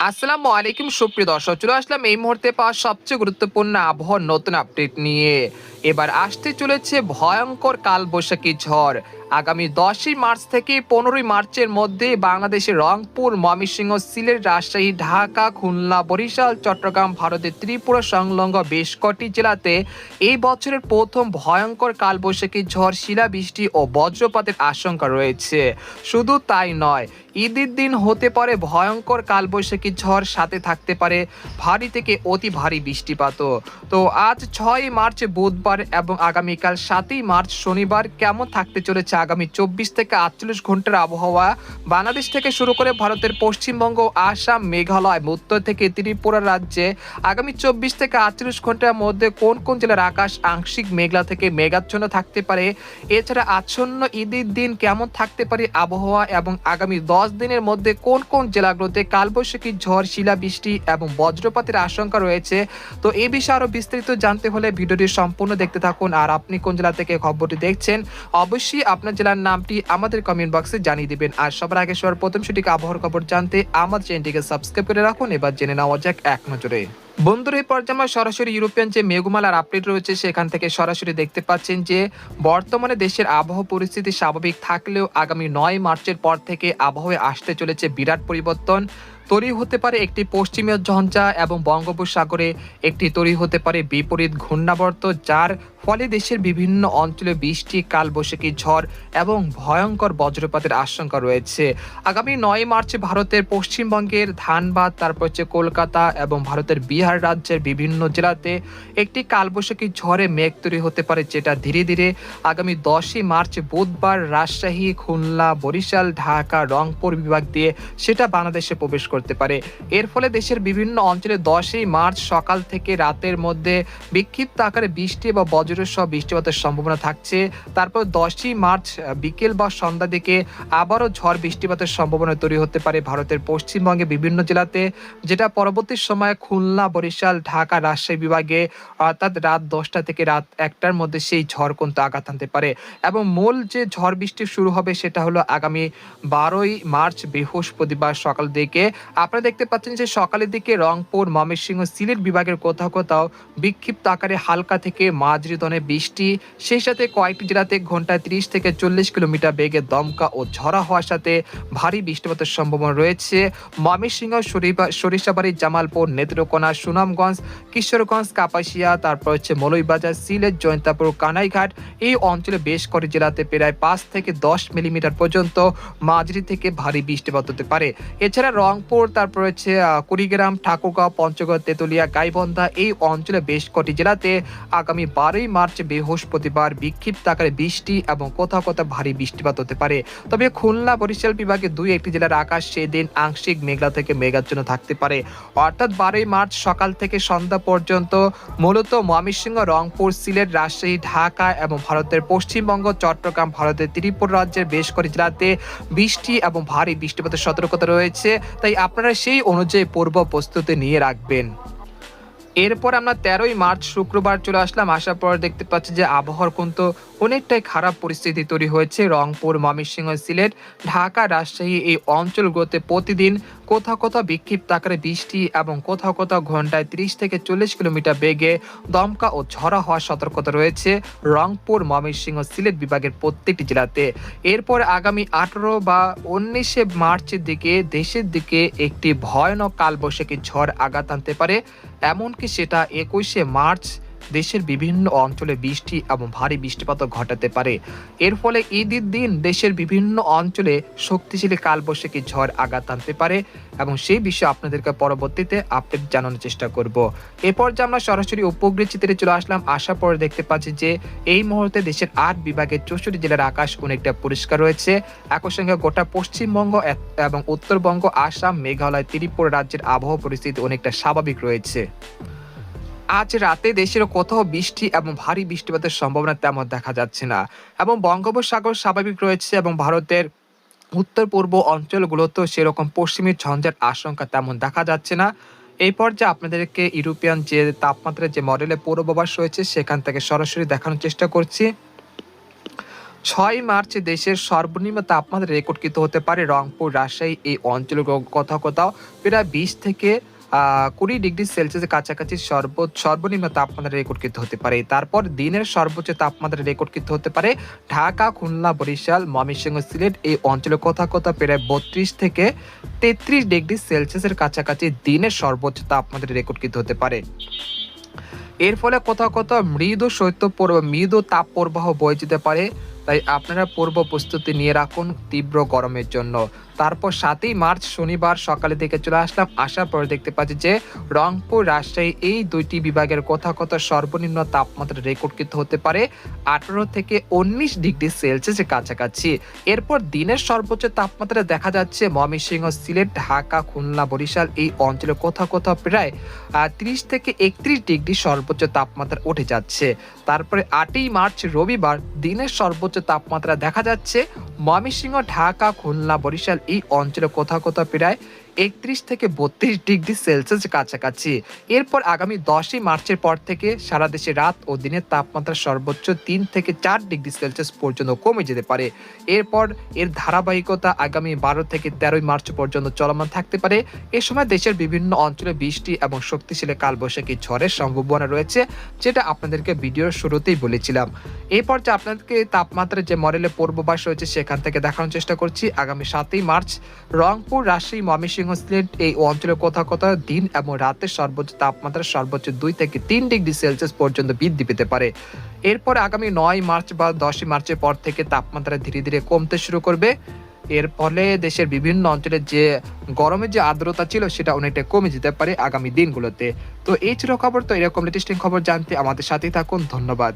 আসসালামু আলাইকুম সুপ্রিয় দর্শক, চলে আসলাম এই মুহূর্তে পাওয়া সবচেয়ে গুরুত্বপূর্ণ আবহাওয়ার নতুন আপডেট নিয়ে। এবার আসতে চলেছে ভয়ঙ্কর কালবৈশাখী ঝড়। আগামী 10ই মার্চ থেকে 15ই মার্চের মধ্যে বাংলাদেশের রংপুর, ময়মনসিংহ, সিলেট, রাজশাহী, ঢাকা, খুলনা, বরিশাল, চট্টগ্রাম, ভারতের ত্রিপুরা সংলগ্ন বেশ কটি জেলাতে এই বছরের প্রথম ভয়ঙ্কর কালবৈশাখী ঝড়, শিলাবৃষ্টি ও বজ্রপাতের আশঙ্কা রয়েছে। শুধু তাই নয়, ঈদের দিন হতে পারে ভয়ঙ্কর কালবৈশাখী ঝড়, সাথে থাকতে পারে ভারী থেকে অতি ভারী বৃষ্টিপাতও। তো আজ 6ই মার্চ বুধবার এবং আগামীকাল 7ই মার্চ শনিবার কেমন থাকতে চলেছে আগামী 24 থেকে 48 ঘন্টার আবহাওয়া? বাংলাদেশ থেকে শুরু করে ভারতের পশ্চিমবঙ্গ, আসাম, মেঘালয়, উত্তর থেকে ত্রিপুরা রাজ্যে আগামী 24 থেকে 48 ঘন্টার মধ্যে কোন কোন জেলার আকাশ আংশিক মেঘলা থেকে মেঘাচ্ছন্ন থাকতে পারে। এছাড়া আসন্ন ঈদের দিন কেমন থাকতে পারে আবহাওয়া এবং আগামী 10 দিনের মধ্যে কোন কোন জেলাগুলোতে কালবৈশাখী ঝড়, শিলাবৃষ্টি এবং বজ্রপাতের আশঙ্কা রয়েছে। তো এই বিষয়ে আরো বিস্তারিত জানতে হলে ভিডিওটি সম্পূর্ণ দেখতে থাকুন। আর আপনি কোন জেলা থেকে খবরটি দেখছেন অবশ্যই আপনার জেলার নামটি আমাদের কমেন্ট বক্সে জানিয়ে দিবেন। আর সবার আগে সবার প্রথম সঠিক আবহাওয়ার খবর জানতে আমাদের চ্যানেলটিকে সাবস্ক্রাইব করে রাখুন। এবার জেনে নেওয়া যাক এক নজরে। বন্ধুরা, এই পর্যায়ে আমরা সরাসরি ইউরোপিয়ান যে মেঘমালার আপডেট রয়েছে সেখান থেকে সরাসরি দেখতে পাচ্ছেন যে বর্তমানে দেশের আবহাওয়া পরিস্থিতি স্বাভাবিক থাকলেও আগামী 9 মার্চের পর থেকে আবহাওয়ায় আসতে চলেছে বিরাট পরিবর্তন। তৈরি হতে পারে একটি পশ্চিমীয় ঝঞ্ঝা এবং বঙ্গোপসাগরে একটি তৈরি হতে পারে বিপরীত ঘূর্ণাবর্ত, যার ফলে দেশের বিভিন্ন অঞ্চলে বৃষ্টি, কালবৈশাখী ঝড় এবং ভয়ঙ্কর বজ্রপাতের আশঙ্কা রয়েছে। আগামী 9 মার্চ ভারতের পশ্চিমবঙ্গের ধানবাদ, তারপর হচ্ছে কলকাতা এবং ভারতের বিহার রাজ্যের বিভিন্ন জেলাতে একটি কালবৈশাখী ঝড়ে মেঘ তৈরি হতে পারে, যেটা ধীরে ধীরে আগামী 10ই মার্চ বুধবার রাজশাহী, খুলনা, বরিশাল, ঢাকা, রংপুর বিভাগ দিয়ে সেটা বাংলাদেশে প্রবেশ করতে পারে। এর ফলে দেশের বিভিন্ন অঞ্চলে 10ই মার্চ সকাল থেকে রাতের মধ্যে বিক্ষিপ্ত আকারে বৃষ্টি বা বজ্রসহ বৃষ্টিপাতের সম্ভাবনা থাকছে। তারপর 10ই মার্চ বিকেল বা সন্ধ্যা দিকে আবারও ঝড় বৃষ্টিপাতের সম্ভাবনা তৈরি হতে পারে ভারতের পশ্চিমবঙ্গে বিভিন্ন জেলাতে, যেটা পরবর্তী সময়ে খুলনা, বরিশাল, ঢাকা, রাজশাহী বিভাগে অর্থাৎ রাত 10টা থেকে রাত 1টার মধ্যে সেই ঝড় কিন্তু আঘাত আনতে পারে। এবং মূল যে ঝড় বৃষ্টি শুরু হবে সেটা হলো আগামী 12ই মার্চ বৃহস্পতিবার সকাল দিকে। আপনারা দেখতে পাচ্ছেন যে সকালের দিকে রংপুর, ময়মনসিংহ, সিলেট বিভাগের কোথাও কোথাও বিক্ষিপ্ত আকারে হালকা থেকে মাঝারি ধরনের বৃষ্টি, সেই সাথে কয়েকটি জেলাতে ঘন্টায় 30 থেকে 40 কিলোমিটার বেগে দমকা ও ঝড়া হওয়ার সাথে ভারী বৃষ্টিপাতের সম্ভাবনা রয়েছে। ময়মনসিংহ, সরিষাবাড়ি, জামালপুর, নেত্রকোনা, সুনামগঞ্জ, কিশোরগঞ্জ, কাপাসিয়া, তারপর হচ্ছে মৌলভীবাজার, সিলেট, জয়ন্তাপুর, কানাইঘাট এই অঞ্চলে বেশ কয়েকটি জেলাতে প্রায় 5 থেকে 10 মিলিমিটার পর্যন্ত মাঝারি থেকে ভারী বৃষ্টিপাত হতে পারে। এছাড়া রংপুর, তারপর হচ্ছে কুড়িগ্রাম, ঠাকুরগাঁও, পঞ্চগড়, তেতুলিয়া, গাইবান্ধা এই অঞ্চলে বেশ কটি জেলাতে আগামী 12ই মার্চ বৃহস্পতিবার বিক্ষিপ্ত আকারে বৃষ্টি এবং কোথাও কোথাও ভারী বৃষ্টিপাত হতে পারে। তবে খুলনা, বরিশাল বিভাগে 2-1টি জেলার আকাশ সেদিন আংশিক মেঘলা থেকে মেঘাচ্ছন্ন থাকতে পারে। অর্থাৎ 12ই মার্চ সকাল থেকে সন্ধ্যা পর্যন্ত মূলত ময়মনসিংহ, রংপুর, সিলেট, রাজশাহী, ঢাকা এবং ভারতের পশ্চিমবঙ্গ, চট্টগ্রাম, ভারতের ত্রিপুরা রাজ্যের বেশ কটি জেলাতে বৃষ্টি এবং ভারী বৃষ্টিপাতের সতর্কতা রয়েছে। তাই আপনারা সেই অনুযায়ী পূর্ব প্রস্তুতি নিয়ে রাখবেন। এরপর আমরা 13ই মার্চ শুক্রবার চলে আসলাম। আসার পর দেখতে পাচ্ছি যে আবহাওয়ার কিন্তু অনেকটাই খারাপ পরিস্থিতি তৈরি হয়েছে। রংপুর, ময়মনসিংহ, সিলেট, ঢাকা, রাজশাহী এই অঞ্চলগুলোতে প্রতিদিন কোথাও কোথাও বিক্ষিপ্ত আকারে বৃষ্টি এবং কোথাও কোথাও ঘন্টায় 30 থেকে 40 কিলোমিটার বেগে দমকা ও ঝড়া হওয়ার সতর্কতা রয়েছে রংপুর, ময়মনসিংহ, সিলেট বিভাগের প্রত্যেকটি জেলাতে। এরপর আগামী 18 বা 19শে মার্চের দিকে দেশের দিকে একটি ভয়ানক কালবৈশাখী ঝড় আঘাত আনতে পারে, এমনকি সেটা 21শে মার্চ দেশের বিভিন্ন অঞ্চলে বৃষ্টি এবং ভারী বৃষ্টিপাত ঘটাতে পারে। এর ফলে ঈদের দিন দেশের বিভিন্ন অঞ্চলে শক্তিশালী কালবৈশাখী ঝড় আঘাত আনতে পারে এবং সেই বিষয়ে আপনাদেরকে পরবর্তীতে আপডেট জানানোর চেষ্টা করব। এরপর যে আমরা সরাসরি উপগ্রহ চিত্রে চলে আসলাম। আসার পরে দেখতে পাচ্ছি যে এই মুহূর্তে দেশের 8 বিভাগের 64 জেলার আকাশ অনেকটা পরিষ্কার রয়েছে। একই সঙ্গে গোটা পশ্চিমবঙ্গ এবং উত্তরবঙ্গ, আসাম, মেঘালয়, ত্রিপুরা রাজ্যের আবহাওয়া পরিস্থিতি অনেকটা স্বাভাবিক রয়েছে। আজ রাতে দেশের কোথাও বৃষ্টি এবং ভারী বৃষ্টিপাতের সম্ভাবনা তেমন দেখা যাচ্ছে না এবং বঙ্গোপসাগর স্বাভাবিক রয়েছে এবং ভারতের উত্তর পূর্ব অঞ্চলগুলোতেও সেরকম পশ্চিমী ঝঞ্ঝার আশঙ্কা তেমন দেখা যাচ্ছে না। এই পর্যায়ে আপনাদেরকে ইউরোপিয়ান যে তাপমাত্রার যে মডেলের পূর্বাভাস রয়েছে সেখান থেকে সরাসরি দেখানোর চেষ্টা করছি। 6 মার্চ দেশের সর্বনিম্ন তাপমাত্রা রেকর্ডকৃত হতে পারে রংপুর, রাজশাহী এই অঞ্চলের কোথাও কোথাও প্রায় 20 থেকে 20 ডিগ্রি সেলসিয়াসের কাছাকাছি সর্বনিম্ন তাপমাত্রা রেকর্ডকৃত হতে পারে। তারপর দিনের সর্বোচ্চ তাপমাত্রা রেকর্ডকৃত হতে পারে ঢাকা, খুলনা, বরিশাল, ময়মনসিংহ, সিলেট এই অঞ্চলে কোথাও কোথাও প্রায় 32 থেকে 33 ডিগ্রি সেলসিয়াসের কাছাকাছি দিনের সর্বোচ্চ তাপমাত্রা রেকর্ডকৃত হতে পারে। এর ফলে কোথাও কোথাও মৃদু তাপ প্রবাহ বয়ে যেতে পারে। তাই আপনারা পূর্ব প্রস্তুতি নিয়ে রাখুন তীব্র গরমের জন্য। তারপর 7 মার্চ শনিবার সকালে দিকে চলে আসলাম, আসার পরে দেখতে পাচ্ছি যে রংপুর, রাজশাহী এই দুইটি বিভাগের কোথাও কোথাও সর্বনিম্ন তাপমাত্রা রেকর্ডকৃত হতে পারে 18 থেকে 19 ডিগ্রি সেলসিয়াসের কাছাকাছি। এরপর দিনের সর্বোচ্চ তাপমাত্রা দেখা যাচ্ছে ময়মনসিংহ, সিলেট, ঢাকা, খুলনা, বরিশাল এই অঞ্চলে কোথাও কোথাও প্রায় 30 থেকে 31 ডিগ্রি সর্বোচ্চ তাপমাত্রা উঠে যাচ্ছে। তারপরে 8 মার্চ রবিবার দিনের সর্বোচ্চ তাপমাত্রা দেখা যাচ্ছে ময়মনসিংহ, ঢাকা, খুলনা, বরিশাল এই অঞ্চলে কোথাও কোথাও প্রায় 31 থেকে 32 ডিগ্রি সেলসিয়াস কাছাকাছি। এরপর আগামী 10 মার্চের পর থেকে সারা দেশে রাত ও দিনের তাপমাত্রা সর্বোচ্চ 3 থেকে 4 ডিগ্রি সেলসিয়াস পর্যন্ত কমে যেতে পারে। এরপর এর ধারাবাহিকতা আগামী 12 থেকে 13 মার্চ পর্যন্ত চলমান থাকতে পারে। এ সময় দেশের বিভিন্ন অঞ্চলে বৃষ্টি এবং শক্তিশালী কালবৈশাখী ঝড়ের সম্ভাবনা রয়েছে, যেটা আপনাদেরকে ভিডিওর শুরুতেই বলেছিলাম। এরপর যে আপনাদেরকে তাপমাত্রার যে মডেলের পূর্বাভাস রয়েছে সেখান থেকে দেখানোর চেষ্টা করছি। আগামী 7 মার্চ রংপুর, রাজশাহী, ময়মনসিংহ, সিলেট এই অঞ্চলে কোথাও কোথাও দিন এবং রাতের সর্বোচ্চ তাপমাত্রা সর্বোচ্চ 2 থেকে 3 ডিগ্রি সেলসিয়াস পর্যন্ত বৃদ্ধি পেতে পারে। এরপর আগামী 9 মার্চ বা 10 মার্চের পর থেকে তাপমাত্রা ধীরে ধীরে কমতে শুরু করবে। এর ফলে দেশের বিভিন্ন অঞ্চলে যে গরমের যে আর্দ্রতা ছিল সেটা অনেকটা কমে যেতে পারে আগামী দিনগুলোতে। তো এই ছিল খবর। তো এরকম লেটেস্ট খবর জানতে আমাদের সাথেই থাকুন। ধন্যবাদ।